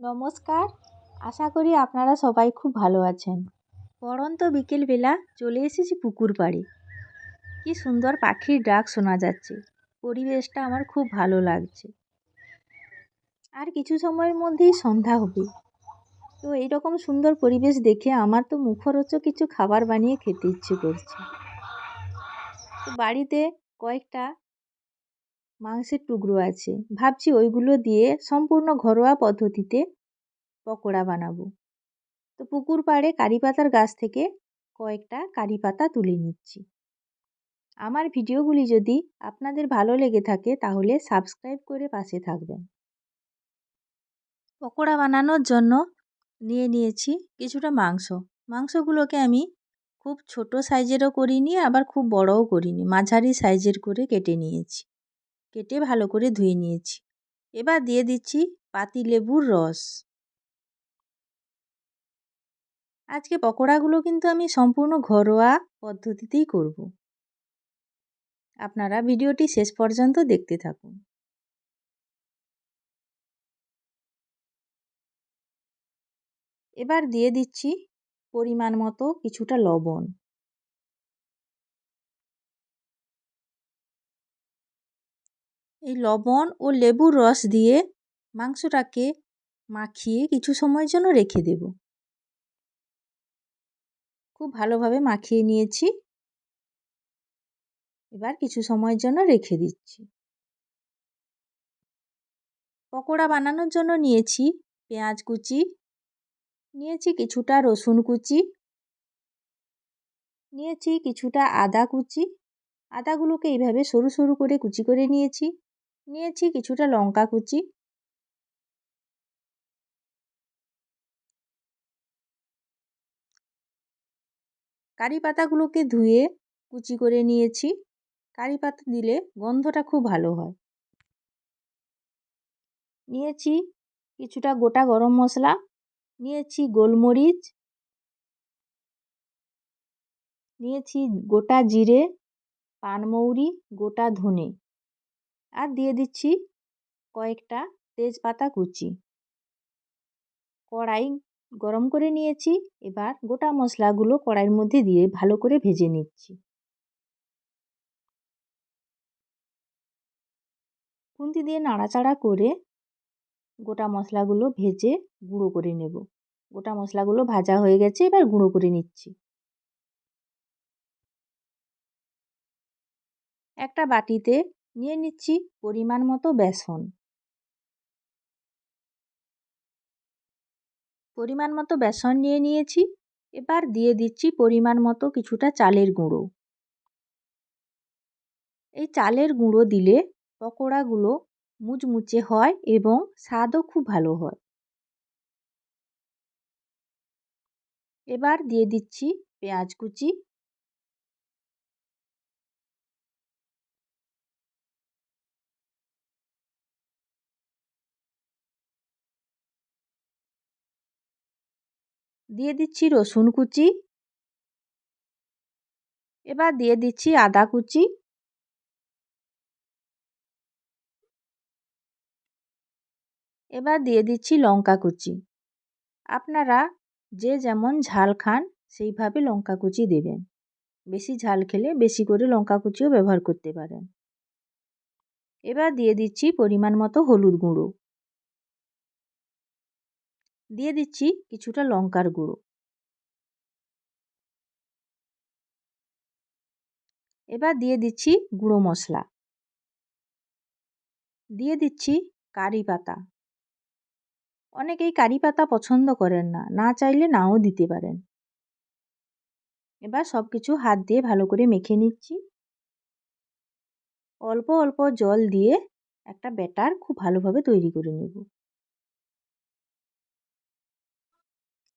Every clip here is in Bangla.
নমস্কার। আশা করি আপনারা সবাই খুব ভালো আছেন। পড়ন্ত বিকেলবেলা চলে এসেছি পুকুর পাড়ে। কি সুন্দর পাখির ডাক শোনা যাচ্ছে। পরিবেশটা আমার খুব ভালো লাগছে। আর কিছু সময়ের মধ্যেই সন্ধ্যা হবে। তো এইরকম সুন্দর পরিবেশ দেখে আমার তো মুখরোচক কিছু খাবার বানিয়ে খেতে ইচ্ছে করছে। তো বাড়িতে কয়েকটা মাংসের টুকরো আছে। ভাবছি ওইগুলো দিয়ে সম্পূর্ণ ঘরোয়া পদ্ধতিতে পকোড়া বানাবো। তো পুকুর পাড়ে কারি পাতার গাছ থেকে কয়েকটা কারি পাতা তুলে নিচ্ছি। আমার ভিডিওগুলি যদি আপনাদের ভালো লেগে থাকে তাহলে সাবস্ক্রাইব করে পাশে থাকবেন। পকোড়া বানানোর জন্য নিয়ে নিয়েছি কিছুটা মাংস। মাংসগুলোকে আমি খুব ছোট সাইজেরও করিনি, আবার খুব বড়ও করিনি, মাঝারি সাইজের করে কেটে নিয়েছি। কেটে ভালো করে ধুয়ে নিয়েছি। এবার দিয়ে দিচ্ছি পাতিলেবুর রস। আজকে পকোড়াগুলো কিন্তু আমি সম্পূর্ণ ঘরোয়া পদ্ধতিতেই করব। আপনারা ভিডিওটি শেষ পর্যন্ত দেখতে থাকুন। এবার দিয়ে দিচ্ছি পরিমাণ মতো কিছুটা লবণ। এই লবণ ও লেবুর রস দিয়ে মাংসটাকে মাখিয়ে কিছু সময়ের জন্য রেখে দেব। খুব ভালোভাবে মাখিয়ে নিয়েছি। এবার কিছু সময়ের জন্য রেখে দিচ্ছি। পকোড়া বানানোর জন্য নিয়েছি পেঁয়াজ কুচি, নিয়েছি কিছুটা রসুন কুচি, নিয়েছি কিছুটা আদা কুচি। আদাগুলোকে এইভাবে সরু সরু করে কুচি করে নিয়েছি। নিয়েছি কিছুটা লঙ্কা কুচি। কারি পাতাগুলোকে ধুয়ে কুচি করে নিয়েছি। কারি পাতা দিলে গন্ধটা খুব ভালো হয়। নিয়েছি কিছুটা গোটা গরম মশলা, নিয়েছি গোলমরিচ, নিয়েছি গোটা জিরে, পানমৌরি, গোটা ধনে, আর দিয়ে দিচ্ছি কয়েকটা তেজপাতা কুচি। কড়াই গরম করে নিয়েছি। এবার গোটা মশলাগুলো কড়াইয়ের মধ্যে দিয়ে ভালো করে ভেজে নিচ্ছি। খুন্তি দিয়ে নাড়াচাড়া করে গোটা মশলাগুলো ভেজে গুঁড়ো করে নেব। গোটা মশলাগুলো ভাজা হয়ে গেছে, এবার গুঁড়ো করে নিচ্ছি। একটা বাটিতে নিয়ে নিচ্ছি পরিমাণ মতো বেসন। পরিমাণ মতো বেসন নিয়ে নিয়েছি। এবার দিয়ে দিচ্ছি পরিমাণ মতো কিছুটা চালের গুঁড়ো। এই চালের গুঁড়ো দিলে পকোড়াগুলো মুচমুচে হয় এবং স্বাদও খুব ভালো হয়। এবার দিয়ে দিচ্ছি পেঁয়াজ কুচি, দিয়ে দিচ্ছি রসুন কুচি, এবার দিয়ে দিচ্ছি আদা কুচি, এবার দিয়ে দিচ্ছি লঙ্কা কুচি। আপনারা যে যেমন ঝাল খান সেইভাবে লঙ্কা কুচি দেবেন। বেশি ঝাল খেলে বেশি করে লঙ্কা কুচিও ব্যবহার করতে পারেন। এবার দিয়ে দিচ্ছি পরিমাণ মতো হলুদ গুঁড়ো, দিয়ে দিচ্ছি কিছুটা লঙ্কার গুঁড়ো। এবার দিয়ে দিচ্ছি গুঁড়ো মশলা, দিয়ে দিচ্ছি কারি পাতা। অনেকেই কারি পাতা পছন্দ করেন না, না চাইলে নাও দিতে পারেন। এবার সব কিছু হাত দিয়ে ভালো করে মেখে নিচ্ছি। অল্প অল্প জল দিয়ে একটা ব্যাটার খুব ভালোভাবে তৈরি করে নেব।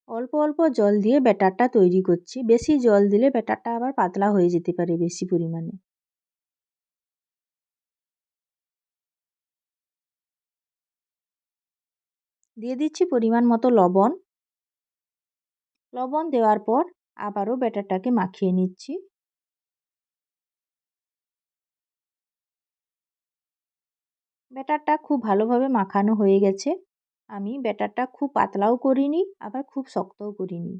অল্প অল্প জল দিয়ে ব্যাটারটা তৈরি করছি। বেশি জল দিলে ব্যাটারটা আবার পাতলা হয়ে যেতে পারে বেশি পরিমাণে। দিয়ে দিচ্ছি পরিমাণ মতো লবণ। লবণ দেওয়ার পর আবারও ব্যাটারটাকে মাখিয়ে নিচ্ছি। ব্যাটারটা খুব ভালোভাবে মাখানো হয়ে গেছে। আমি ব্যাটারটা খুব পাতলাও করিনি আবার খুব শক্তও করিনি,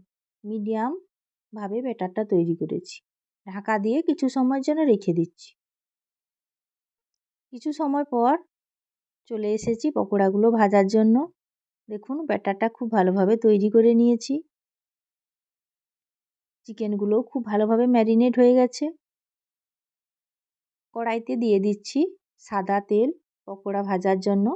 মিডিয়ামভাবে ব্যাটারটা তৈরি করেছি। ঢাকা দিয়ে কিছু সময়ের জন্য রেখে দিচ্ছি। কিছু সময় পর চলে এসেছি পকোড়াগুলো ভাজার জন্য। দেখুন ব্যাটারটা খুব ভালোভাবে তৈরি করে নিয়েছি। চিকেনগুলোও খুব ভালোভাবে ম্যারিনেট হয়ে গেছে। কড়াইতে দিয়ে দিচ্ছি সাদা তেল পকোড়া ভাজার জন্য।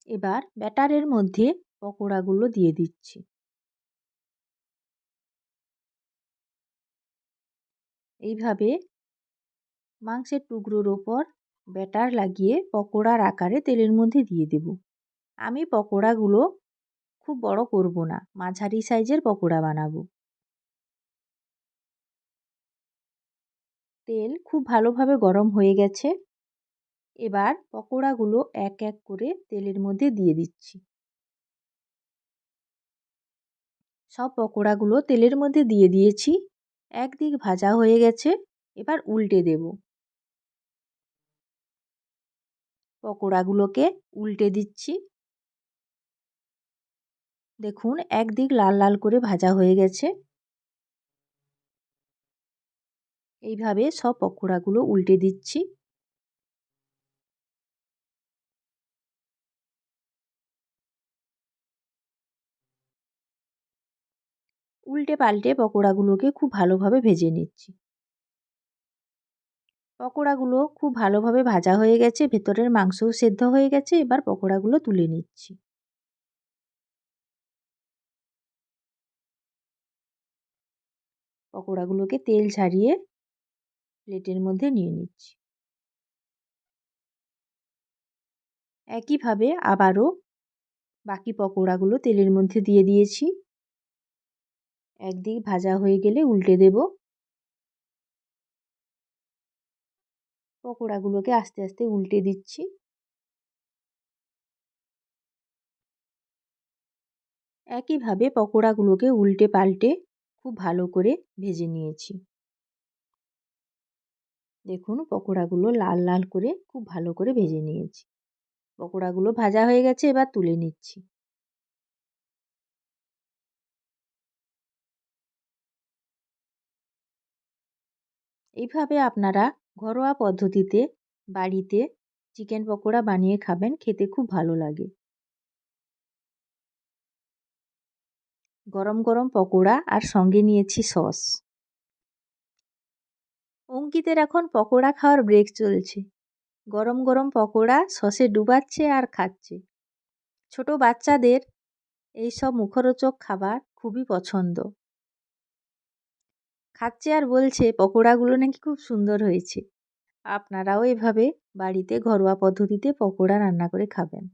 এবার ব্যাটারের মধ্যে পকোড়াগুলো দিয়ে দিচ্ছি। এইভাবে মাংসের টুকরোর ওপর ব্যাটার লাগিয়ে পকোড়ার আকারে তেলের মধ্যে দিয়ে দেব। আমি পকোড়াগুলো খুব বড় করব না, মাঝারি সাইজের পকোড়া বানাবো। তেল খুব ভালোভাবে গরম হয়ে গেছে। এবার পকোড়াগুলো এক এক করে তেলের মধ্যে দিয়ে দিচ্ছি। সব পকোড়াগুলো তেলের মধ্যে দিয়ে দিয়েছি। একদিক ভাজা হয়ে গেছে, এবার উল্টে দেব। পকোড়াগুলোকে উল্টে দিচ্ছি। দেখুন একদিক লাল লাল করে ভাজা হয়ে গেছে। এইভাবে সব পকোড়াগুলো উল্টে দিচ্ছি। উল্টে পাল্টে পকোড়াগুলোকে খুব ভালোভাবে ভেজে নিচ্ছি। পকোড়াগুলো খুব ভালোভাবে ভাজা হয়ে গেছে, ভেতরের মাংসও সেদ্ধ হয়ে গেছে। এবার পকোড়াগুলো তুলে নিচ্ছি। পকোড়াগুলোকে তেল ঝারিয়ে প্লেটের মধ্যে নিয়ে নিচ্ছি। একইভাবে আবারও বাকি পকোড়াগুলো তেলের মধ্যে দিয়ে দিয়েছি। একদিক ভাজা হয়ে গেলে উল্টে দেব। পকোড়াগুলোকে আস্তে আস্তে উল্টে দিচ্ছি। একইভাবে পকোড়াগুলোকে উল্টে পাল্টে খুব ভালো করে ভেজে নিয়েছি। দেখুন পকোড়াগুলো লাল লাল করে খুব ভালো করে ভেজে নিয়েছি। পকোড়াগুলো ভাজা হয়ে গেছে, এবার তুলে নিচ্ছি। এইভাবে আপনারা ঘরোয়া পদ্ধতিতে বাড়িতে চিকেন পকোড়া বানিয়ে খাবেন, খেতে খুব ভালো লাগে। গরম গরম পকোড়া আর সঙ্গে নিয়েছি সস। অঙ্কিতের এখন পকোড়া খাওয়ার ব্রেক চলছে। গরম গরম পকোড়া সসে ডুবাচ্ছে আর খাচ্ছে। ছোট বাচ্চাদের এইসব মুখরোচক খাবার খুবই পছন্দ। খাচ্ছে আর বলছে পকোড়াগুলো নাকি খুব সুন্দর হয়েছে। আপনারাও এভাবে বাড়িতে ঘরোয়া পদ্ধতিতে পকোড়া রান্না করে খাবেন।